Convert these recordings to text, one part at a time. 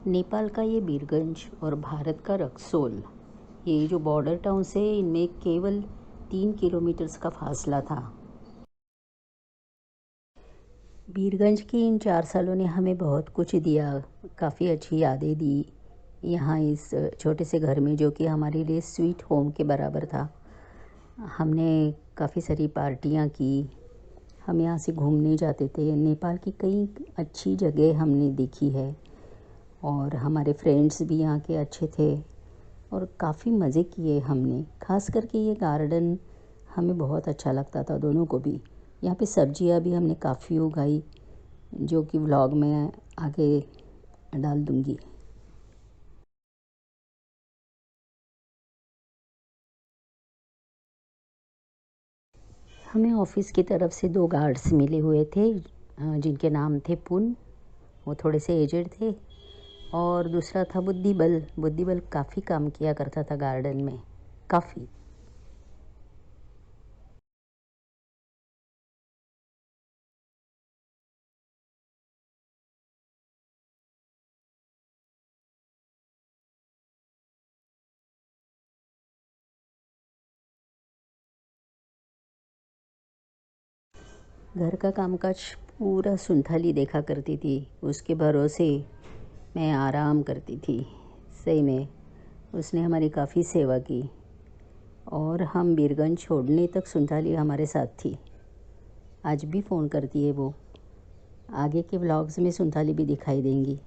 नेपाल का ये बीरगंज और भारत का रक्सोल, ये जो बॉर्डर टाउन्स है, इनमें केवल 3 किलोमीटर्स का फासला था। बीरगंज के इन 4 सालों ने हमें बहुत कुछ दिया, काफ़ी अच्छी यादें दी। यहाँ इस छोटे से घर में, जो कि हमारे लिए स्वीट होम के बराबर था, हमने काफ़ी सारी पार्टियाँ की। हम यहाँ से घूमने जाते थे। नेपाल की कई अच्छी जगह हमने देखी है और हमारे फ्रेंड्स भी यहाँ के अच्छे थे और काफ़ी मज़े किए हमने। ख़ास करके ये गार्डन हमें बहुत अच्छा लगता था, दोनों को भी। यहाँ पे सब्जियाँ भी हमने काफ़ी उगाई, जो कि व्लॉग में आगे डाल दूँगी। हमें ऑफिस की तरफ से 2 गार्ड्स मिले हुए थे, जिनके नाम थे पुन। वो थोड़े से एजेड थे। और दूसरा था बुद्धिबल। बुद्धिबल काफ़ी काम किया करता था गार्डन में, काफ़ी। घर का कामकाज पूरा सुनथाली देखा करती थी। उसके भरोसे मैं आराम करती थी। सही में उसने हमारी काफ़ी सेवा की और हम बीरगंज छोड़ने तक सुनथाली हमारे साथ थी। आज भी फ़ोन करती है वो। आगे के व्लॉग्स में सुनथाली भी दिखाई देंगी।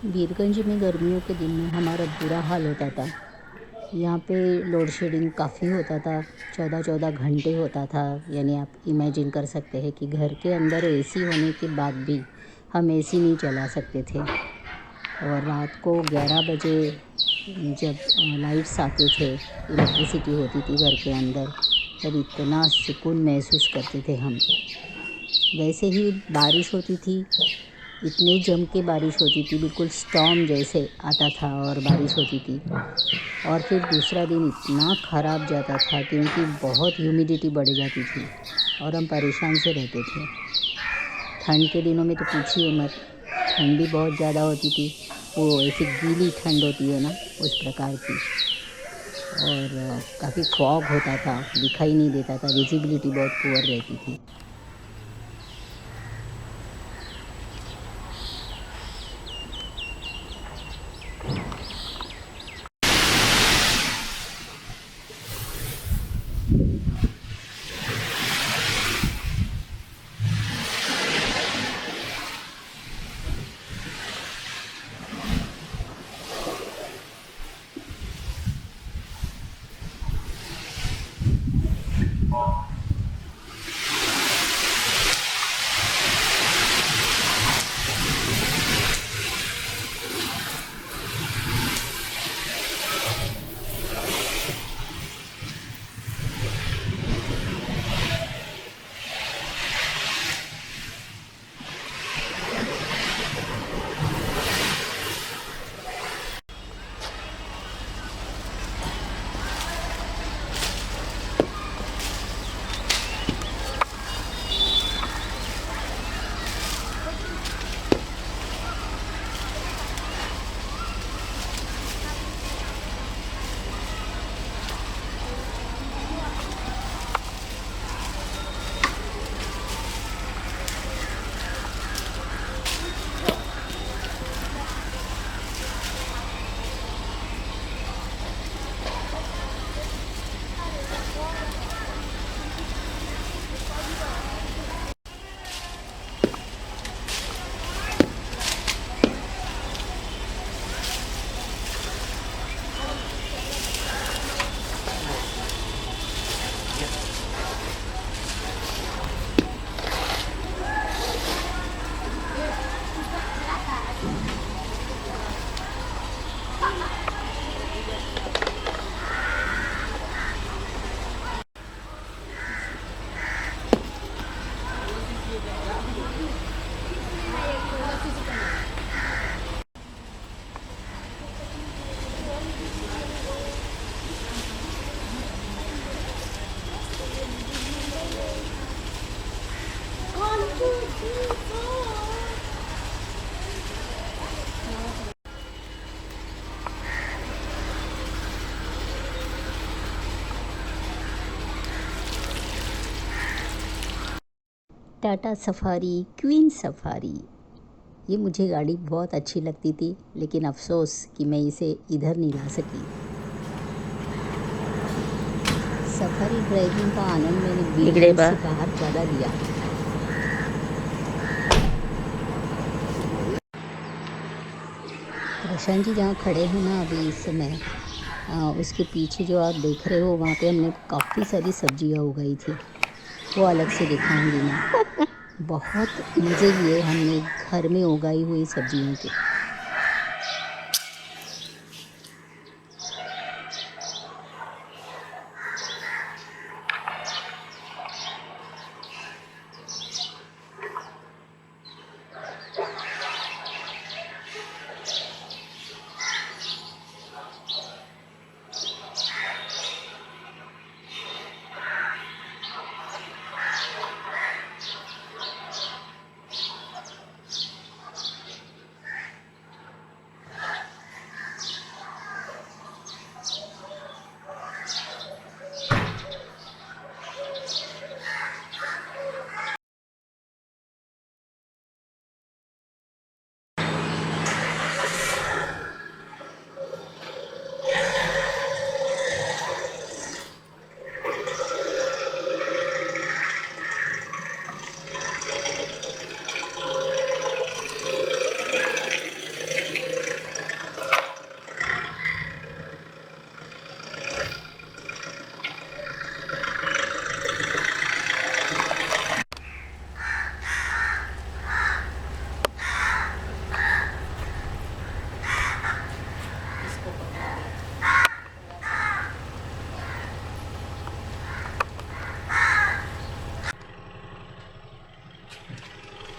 बीरगंज में गर्मियों के दिन में हमारा बुरा हाल होता था। यहाँ पे लोड शेडिंग काफ़ी होता था, 14-14 घंटे होता था। यानी आप इमेजिन कर सकते हैं कि घर के अंदर एसी होने के बाद भी हम एसी नहीं चला सकते थे। और रात को 11 बजे जब लाइट्स आते थे, इलेक्ट्रिसिटी होती थी घर के अंदर, तब इतना सुकून महसूस करते थे हम। वैसे ही बारिश होती थी, इतने जम के बारिश होती थी, बिल्कुल स्टॉर्म जैसे आता था और बारिश होती थी। और फिर दूसरा दिन इतना ख़राब जाता था क्योंकि बहुत ह्यूमिडिटी बढ़ जाती थी और हम परेशान से रहते थे। ठंड के दिनों में तो पूछिए मत, ठंडी बहुत ज़्यादा होती थी। वो ऐसी गीली ठंड होती है ना, उस प्रकार की। और काफ़ी फॉग होता था, दिखाई नहीं देता था, विजिबिलिटी बहुत पुअर रहती थी। टाटा सफारी, क्वीन सफारी, ये मुझे गाड़ी बहुत अच्छी लगती थी, लेकिन अफ़सोस कि मैं इसे इधर नहीं ला सकी। सफारी ड्राइविंग का आनंद मैंने बिल्डिंग से बाहर ज़्यादा लिया। प्रशांत जी जहाँ खड़े हैं ना अभी इस समय, उसके पीछे जो आप देख रहे हो वहाँ पे हमने काफ़ी सारी सब्जियाँ उगाई थी, वो अलग से दिखाऊंगी मैं। बहुत मज़े लिए हमने घर में उगाई हुई सब्जियों के।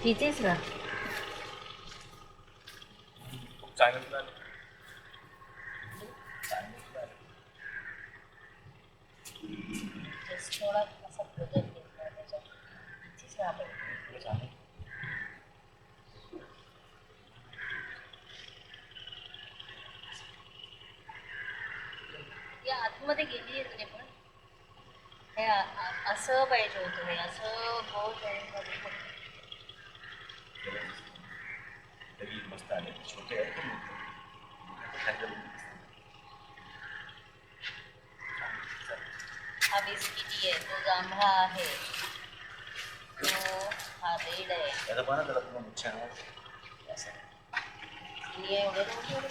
कितीच ना थोड़ा असा बदल घेतला त्याच्यात कितीच ना आपण या आतमध्ये गेली आहे पण हे असं पाहिजे होतं हे असं बहुत मस्त आले छोटे आहेत हा बिस्किटी आहे तो जांभळा आहे तो हा रेड आहे त्याचा पण त्याला छान आणि एवढं नव्हतं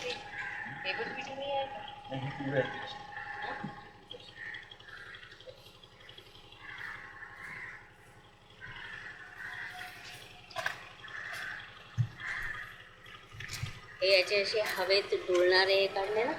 पेपर पिटी नाही आहे का नाही पुरे आहेत हे याचे असे हवेत डोलणारे काढले ना